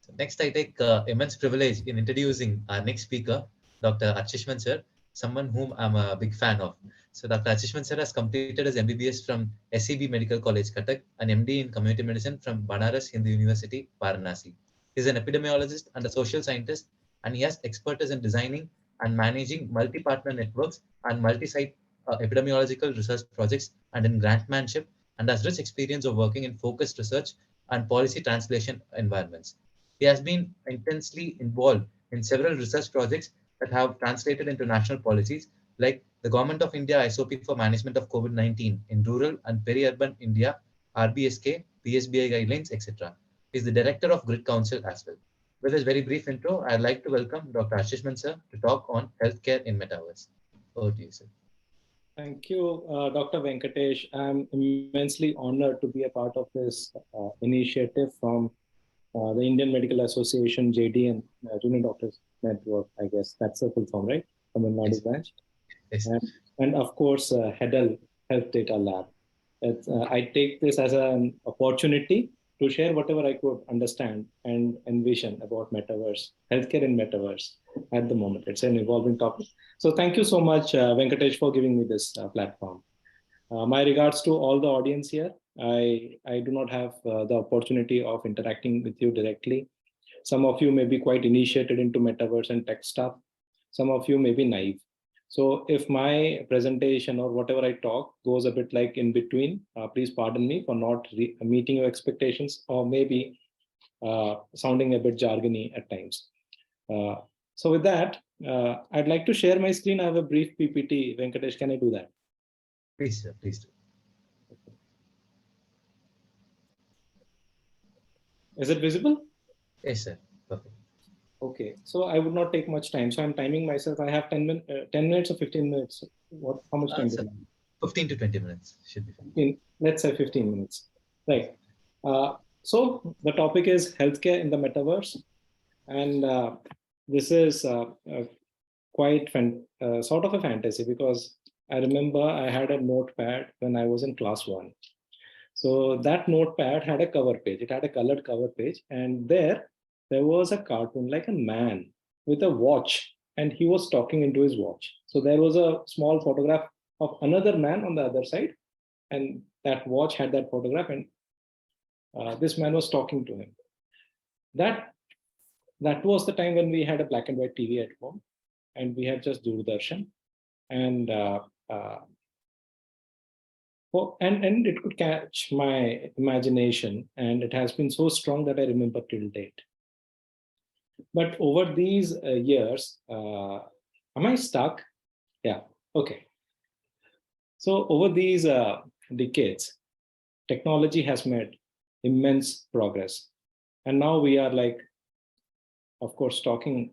So next, I take immense privilege in introducing our next speaker, Dr. Archisman sir, someone whom I'm a big fan of. So Dr. Archisman sir has completed his MBBS from SEB Medical College, Cuttack, and MD in Community Medicine from Banaras Hindu University, Varanasi. He's an epidemiologist and a social scientist, and he has expertise in designing and managing multi-partner networks and multi-site epidemiological research projects and in grantmanship, and has rich experience of working in focused research and policy translation environments. He has been intensely involved in several research projects that have translated into national policies, like the Government of India SOP for Management of COVID-19 in Rural and Peri-urban India, RBSK, PSBI guidelines, etc. He is the director of Grid Council as well. With this very brief intro, I'd like to welcome Dr. Archisman sir to talk on healthcare in metaverse. Over to you, sir. Thank you, Dr. Venkatesh. I'm immensely honored to be a part of this initiative from the Indian Medical Association, JDN, Junior Doctors Network, I guess that's the full form, right? Tamil Nadu branch. Yes. And of course, Hedal Health Data Lab. I take this as an opportunity to share whatever I could understand and envision about metaverse, healthcare in metaverse at the moment. It's an evolving topic. So thank you so much, Venkatesh, for giving me this platform. My regards to all the audience here. I do not have the opportunity of interacting with you directly. Some of you may be quite initiated into metaverse and tech stuff. Some of you may be naive. So if my presentation or whatever I talk goes a bit like in between, please pardon me for not meeting your expectations or maybe sounding a bit jargony at times. So with that, I'd like to share my screen. I have a brief PPT. Venkatesh, can I do that? Please, sir, please do. Is it visible? Yes, sir. Perfect. Okay, so I would not take much time. So I'm timing myself. I have 10 minutes or 15 minutes. How much time? 15 to 20 minutes should be fine. Let's say 15 minutes. Right. So the topic is healthcare in the metaverse. And this is quite sort of a fantasy, because I remember I had a notepad when I was in class 1. So that notepad had a cover page. It had a colored cover page. And there was a cartoon, like a man with a watch, and he was talking into his watch. So there was a small photograph of another man on the other side, and that watch had that photograph, and this man was talking to him. That was the time when we had a black and white TV at home, and we had just Doordarshan, and it could catch my imagination, and it has been so strong that I remember till date. But over these years, am I stuck? Yeah, okay. So over these decades, technology has made immense progress. And now we are like, of course, talking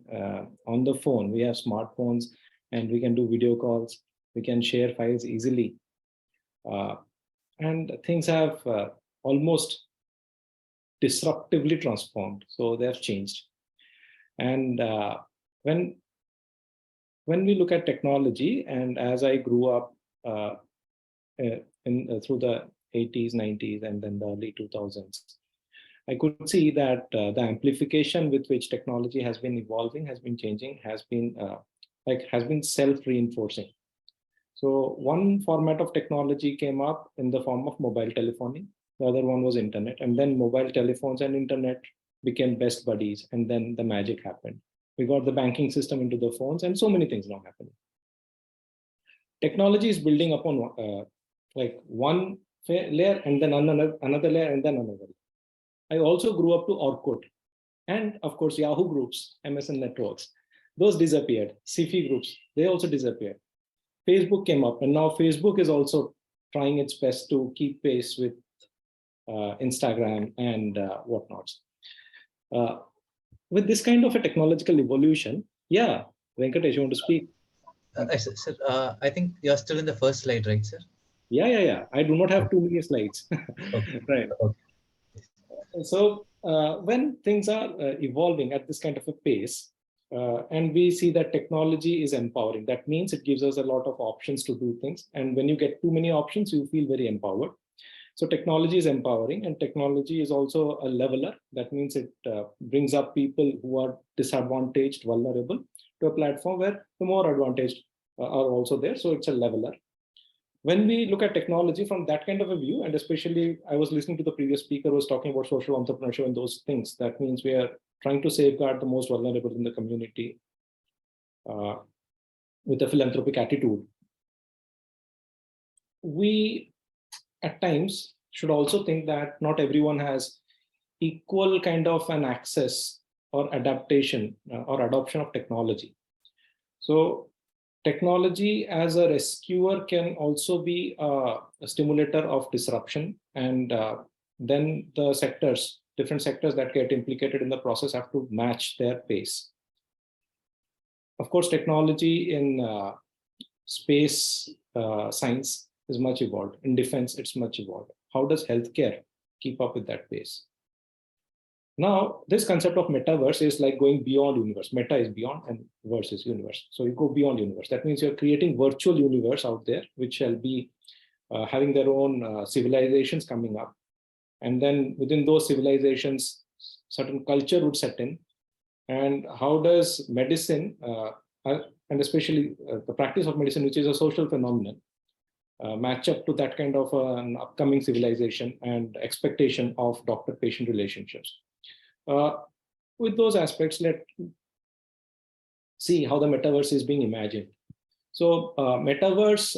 on the phone. We have smartphones and we can do video calls. We can share files easily. And things have almost disruptively transformed. So they have changed. And when we look at technology, and as I grew up through the 80s, 90s, and then the early 2000s, I could see that the amplification with which technology has been evolving, has been changing, has been self-reinforcing. So one format of technology came up in the form of mobile telephony. The other one was internet, and then mobile telephones and internet became best buddies, and then the magic happened. We got the banking system into the phones, and so many things now happening. Technology is building upon like one layer, and then another layer, and then another. I also grew up to Orkut, and of course Yahoo groups, MSN networks. Those disappeared. Sifi groups, they also disappeared. Facebook came up, and now Facebook is also trying its best to keep pace with Instagram and whatnots. With this kind of a technological evolution, yeah, Venkatesh, you want to speak? Sir, I think you're still in the first slide, right, sir? Yeah. I do not have too many slides. Okay. Right. Okay. So when things are evolving at this kind of a pace, and we see that technology is empowering, that means it gives us a lot of options to do things. And when you get too many options, you feel very empowered. So technology is empowering, and technology is also a leveler. That means it brings up people who are disadvantaged, vulnerable, to a platform where the more advantaged are also there. So it's a leveler. When we look at technology from that kind of a view, and especially I was listening to the previous speaker who was talking about social entrepreneurship and those things, that means we are trying to safeguard the most vulnerable in the community with a philanthropic attitude. We at times should also think that not everyone has equal kind of an access or adaptation or adoption of technology. So technology as a rescuer can also be a stimulator of disruption, and then the sectors, different sectors that get implicated in the process have to match their pace. Of course, technology in space science is much evolved. In defense, it's much evolved. How does healthcare keep up with that pace? Now, this concept of metaverse is like going beyond universe. Meta is beyond and verse is universe. So you go beyond universe. That means you're creating virtual universe out there, which shall be having their own civilizations coming up. And then within those civilizations, certain culture would set in. And how does medicine, and especially the practice of medicine, which is a social phenomenon, match up to that kind of an upcoming civilization and expectation of doctor-patient relationships? With those aspects, let's see how the metaverse is being imagined. So metaverse,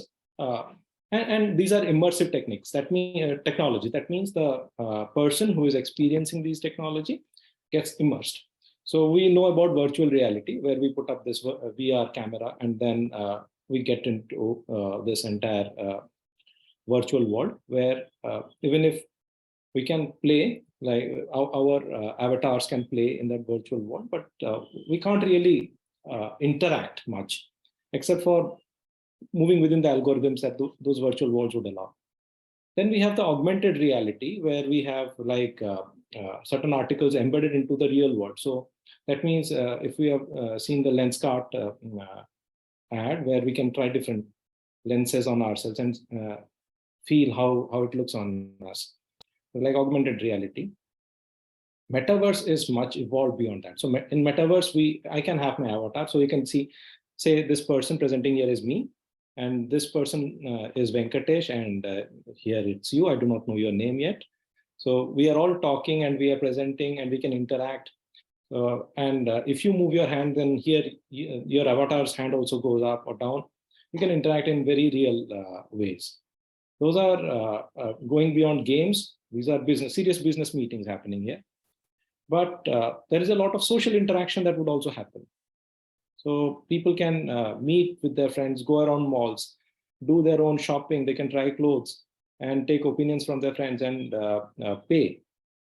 and these are immersive techniques. That means technology. That means the person who is experiencing these technology gets immersed. So we know about virtual reality, where we put up this VR camera, and then we get into this entire virtual world, where even if we can play, like our avatars can play in that virtual world, but we can't really interact much, except for moving within the algorithms that those virtual worlds would allow. Then we have the augmented reality, where we have like certain articles embedded into the real world. So that means if we have seen the Lenskart ad, where we can try different lenses on ourselves and feel how it looks on us, like augmented reality. Metaverse is much evolved beyond that. So in metaverse, I can have my avatar, so you can see, say this person presenting here is me, and this person is Venkatesh, and here it's you. I do not know your name yet. So we are all talking and we are presenting and we can interact. And if you move your hand, then here your avatar's hand also goes up or down. You can interact in very real ways. Those are going beyond games. These are serious business meetings happening here. But there is a lot of social interaction that would also happen. So people can meet with their friends, go around malls, do their own shopping. They can try clothes and take opinions from their friends and pay.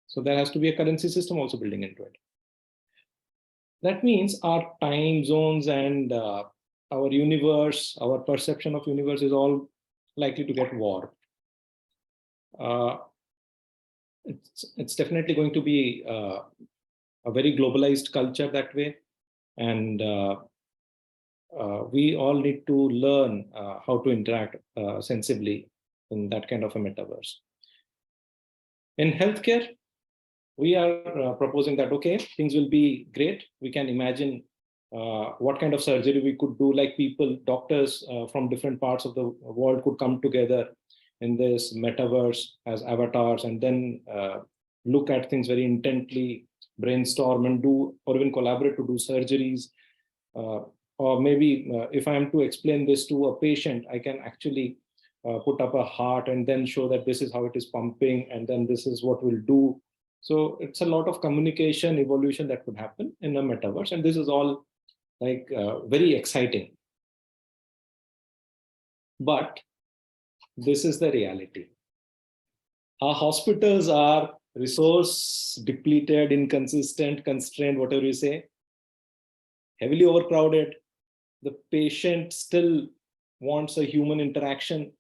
So there has to be a currency system also building into it. That means our time zones and our universe, our perception of universe is all likely to get warped. It's definitely going to be a very globalized culture that way. And we all need to learn how to interact sensibly in that kind of a metaverse. In healthcare, we are proposing that, okay, things will be great. We can imagine what kind of surgery we could do, like doctors from different parts of the world could come together in this metaverse as avatars, and then look at things very intently, brainstorm and do, or even collaborate to do surgeries. Or maybe if I am to explain this to a patient, I can actually put up a heart and then show that this is how it is pumping, and then this is what we'll do. So it's a lot of communication evolution that could happen in a metaverse, and this is all like very exciting. But this is the reality. Our hospitals are resource depleted, inconsistent, constrained, whatever you say, heavily overcrowded. The patient still wants a human interaction.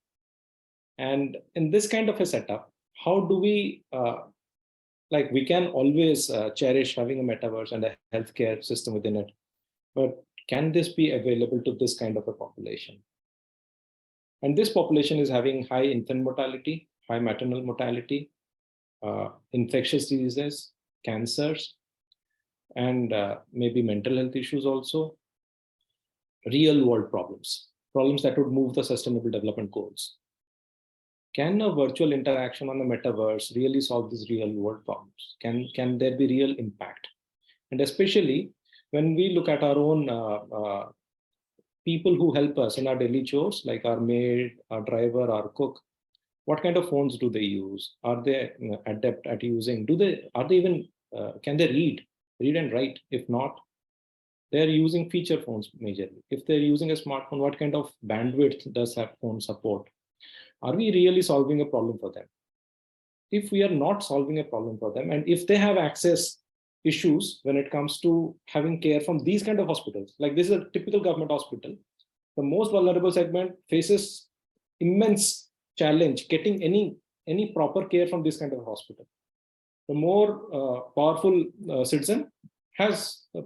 And in this kind of a setup, how do we, like we can always cherish having a metaverse and a healthcare system within it, but can this be available to this kind of a population? And this population is having high infant mortality, high maternal mortality, infectious diseases, cancers, and maybe mental health issues also, real world problems that would move the sustainable development goals. Can a virtual interaction on the metaverse really solve these real world problems? Can there be real impact? And especially when we look at our own people who help us in our daily chores, like our maid, our driver, our cook, what kind of phones do they use? Are they adept at using? Are they even, can they read and write? If not, they're using feature phones majorly. If they're using a smartphone, what kind of bandwidth does that phone support? Are we really solving a problem for them? If we are not solving a problem for them, and if they have access issues when it comes to having care from these kind of hospitals, like this is a typical government hospital, the most vulnerable segment faces immense challenge getting any proper care from this kind of hospital. The more powerful citizen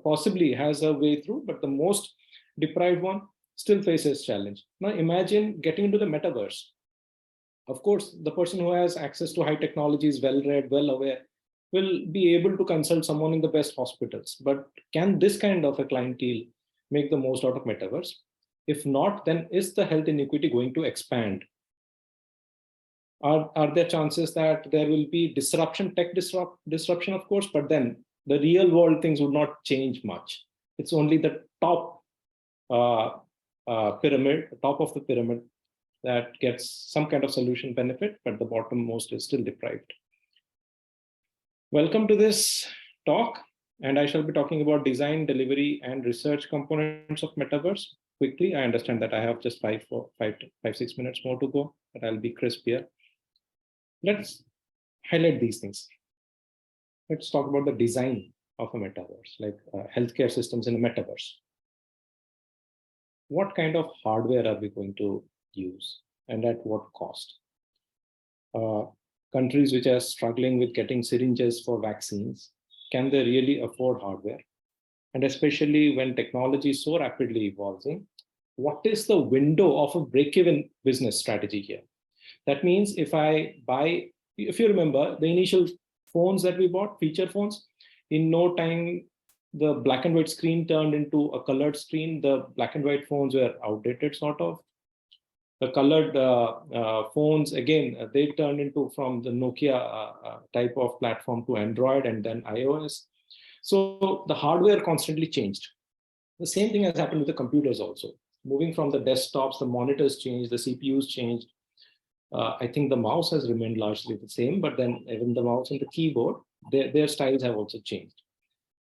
possibly has a way through, but the most deprived one still faces challenge. Now imagine getting into the metaverse. Of course, the person who has access to high technology is well-read, well-aware, will be able to consult someone in the best hospitals. But can this kind of a clientele make the most out of metaverse? If not, then is the health inequity going to expand? Are there chances that there will be disruption, disruption, of course, but then the real world things would not change much. It's only the top pyramid, top of the pyramid, that gets some kind of solution benefit, but the bottom most is still deprived. Welcome to this talk, and I shall be talking about design, delivery, and research components of metaverse. Quickly, I understand that I have just 5-6 minutes more to go, but I'll be crisp here. Let's highlight these things. Let's talk about the design of a metaverse, like healthcare systems in a metaverse. What kind of hardware are we going to use, and at what cost? Countries which are struggling with getting syringes for vaccines, can they really afford hardware? And especially when technology is so rapidly evolving, what is the window of a break-even business strategy here? That means if you remember the initial phones that we bought, feature phones, in no time, the black and white screen turned into a colored screen. The black and white phones were outdated, sort of. The colored phones, again, they turned into from the Nokia type of platform to Android and then iOS. So the hardware constantly changed. The same thing has happened with the computers also. Moving from the desktops, the monitors changed, the CPUs changed. I think the mouse has remained largely the same, but then even the mouse and the keyboard, their styles have also changed.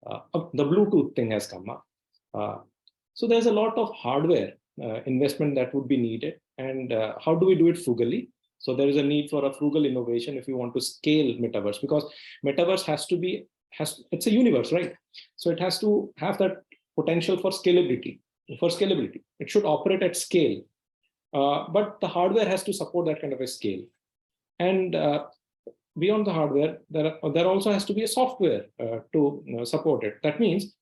The Bluetooth thing has come up. So there's a lot of hardware investment that would be needed. And how do we do it frugally? So there is a need for a frugal innovation if you want to scale metaverse, because metaverse it's a universe, right? So it has to have that potential for scalability. It should operate at scale. But the hardware has to support that kind of a scale. And beyond the hardware, there also has to be a software to support it. That means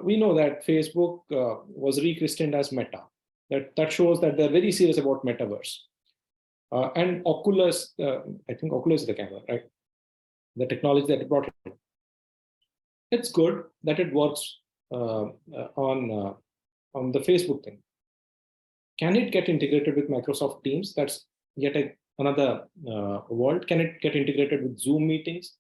we know that Facebook was rechristened as Meta. That shows that they're very serious about metaverse. And Oculus, I think Oculus is the camera, right? The technology that it brought in. It's good that it works on the Facebook thing. Can it get integrated with Microsoft Teams? That's yet another world. Can it get integrated with Zoom meetings?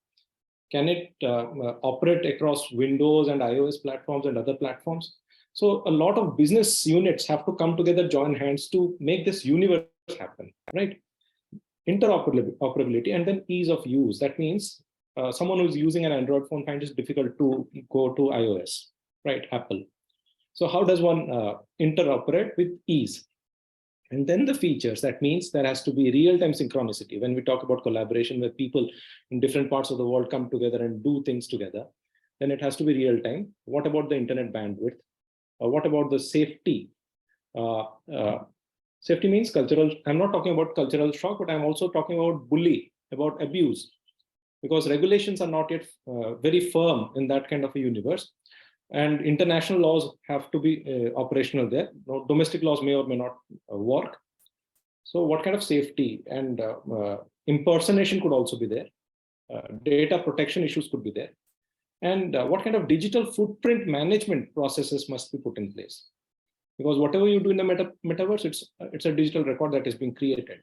Can it operate across Windows and iOS platforms and other platforms? So a lot of business units have to come together, join hands to make this universe happen, right? Interoperability and then ease of use. That means someone who's using an Android phone finds it difficult to go to iOS, right? Apple. So how does one interoperate with ease? And then the features, that means there has to be real-time synchronicity. When we talk about collaboration where people in different parts of the world come together and do things together, then it has to be real-time. What about the internet bandwidth? What about the safety? Safety means cultural. I'm not talking about cultural shock, but I'm also talking about abuse, because regulations are not yet very firm in that kind of a universe. And international laws have to be operational there. Domestic laws may or may not work. So what kind of safety and impersonation could also be there. Data protection issues could be there. And what kind of digital footprint management processes must be put in place? Because whatever you do in the metaverse, it's a digital record that is being created.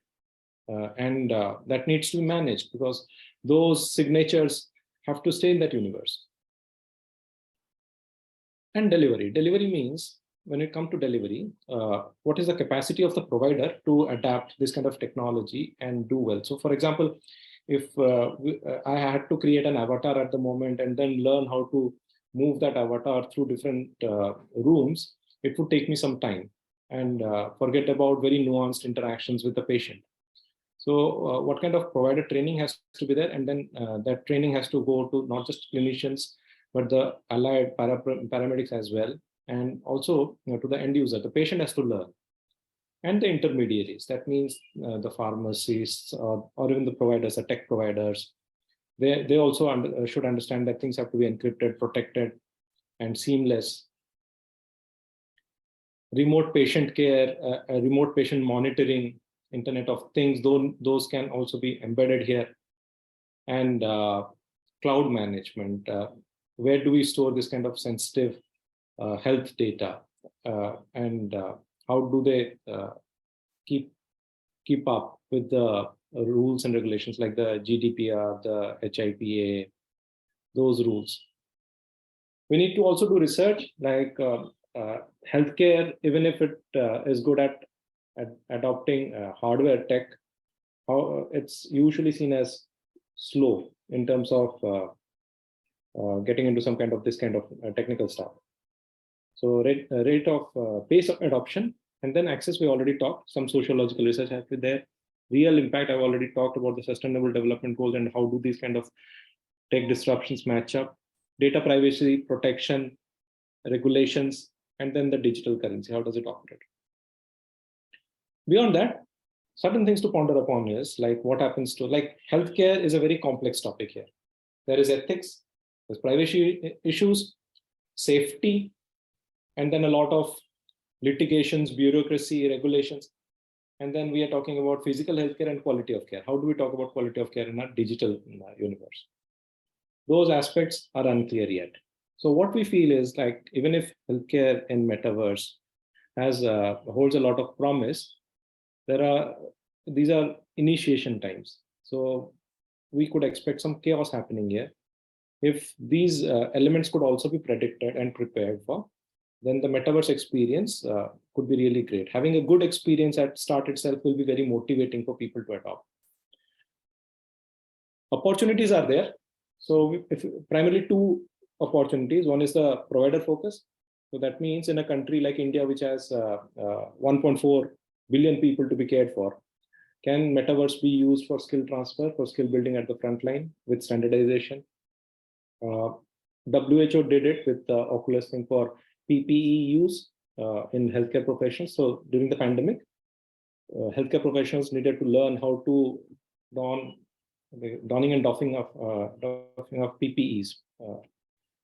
And that needs to be managed because those signatures have to stay in that universe. And delivery. Delivery means, when it comes to delivery, what is the capacity of the provider to adapt this kind of technology and do well? So for example, if I had to create an avatar at the moment and then learn how to move that avatar through different rooms, it would take me some time, and forget about very nuanced interactions with the patient. So what kind of provider training has to be there? And then that training has to go to not just clinicians, but the allied paramedics as well. And also to the end user, the patient has to learn. And the intermediaries, that means the pharmacists or even the providers, the tech providers, they also should understand that things have to be encrypted, protected, and seamless. Remote patient care, remote patient monitoring, Internet of Things, those can also be embedded here. And cloud management, where do we store this kind of sensitive health data, and how do they keep up with the rules and regulations like the GDPR, the HIPAA, those rules. We need to also do research like healthcare, even if it is good at adopting hardware tech, it's usually seen as slow in terms of getting into some kind of this kind of technical stuff. So rate of pace of adoption, and then access, we already talked. Some sociological research has been there. Real impact, I've already talked about the sustainable development goals and how do these kind of tech disruptions match up. Data privacy, protection, regulations, and then the digital currency, how does it operate? Beyond that, certain things to ponder upon is like what happens to, like healthcare is a very complex topic here. There is ethics, there's privacy issues, safety, and then a lot of litigations, bureaucracy, regulations. And then we are talking about physical healthcare and quality of care. How do we talk about quality of care in a digital universe? Those aspects are unclear yet. So what we feel is like, even if healthcare in metaverse holds a lot of promise, these are initiation times. So we could expect some chaos happening here. If these elements could also be predicted and prepared for, then the metaverse experience could be really great. Having a good experience at start itself will be very motivating for people to adopt. Opportunities are there. So primarily two opportunities. One is the provider focus. So that means in a country like India, which has 1.4 billion people to be cared for, can metaverse be used for skill transfer, for skill building at the front line with standardization? WHO did it with the Oculus thing for PPE use in healthcare professions. So during the pandemic, healthcare professionals needed to learn how to donning and doffing of PPEs.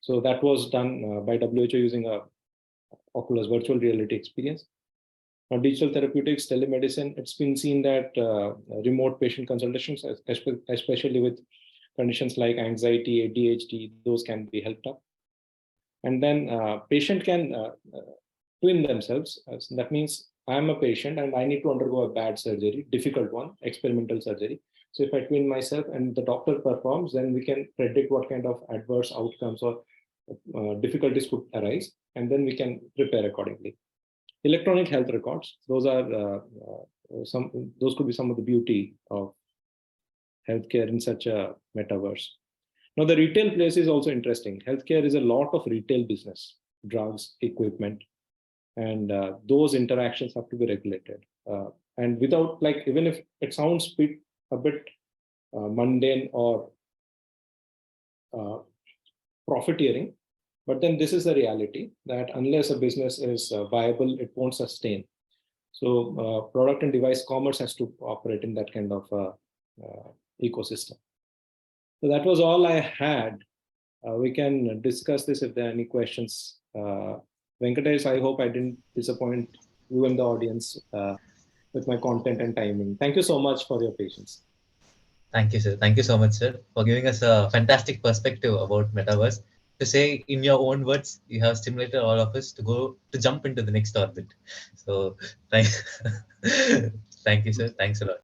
So that was done by WHO using a Oculus virtual reality experience. Now, digital therapeutics, telemedicine, it's been seen that remote patient consultations, especially with conditions like anxiety, ADHD, those can be helped up. And then patient can twin themselves. So that means I'm a patient and I need to undergo a bad surgery, difficult one, experimental surgery. So if I twin myself and the doctor performs, then we can predict what kind of adverse outcomes or difficulties could arise, and then we can prepare accordingly. Electronic health records, those are those could be some of the beauty of healthcare in such a metaverse. Now, the retail place is also interesting. Healthcare is a lot of retail business, drugs, equipment, and those interactions have to be regulated. And without, like, even if it sounds a bit mundane or profiteering, but then this is the reality that unless a business is viable, it won't sustain. So product and device commerce has to operate in that kind of ecosystem. So that was all I had. We can discuss this if there are any questions. Venkatesh, I hope I didn't disappoint you and the audience with my content and timing. Thank you so much for your patience. Thank you, sir. Thank you so much, sir, for giving us a fantastic perspective about metaverse. To say in your own words, you have stimulated all of us to go to jump into the next orbit. So, thank, thank you, sir. Thanks a lot.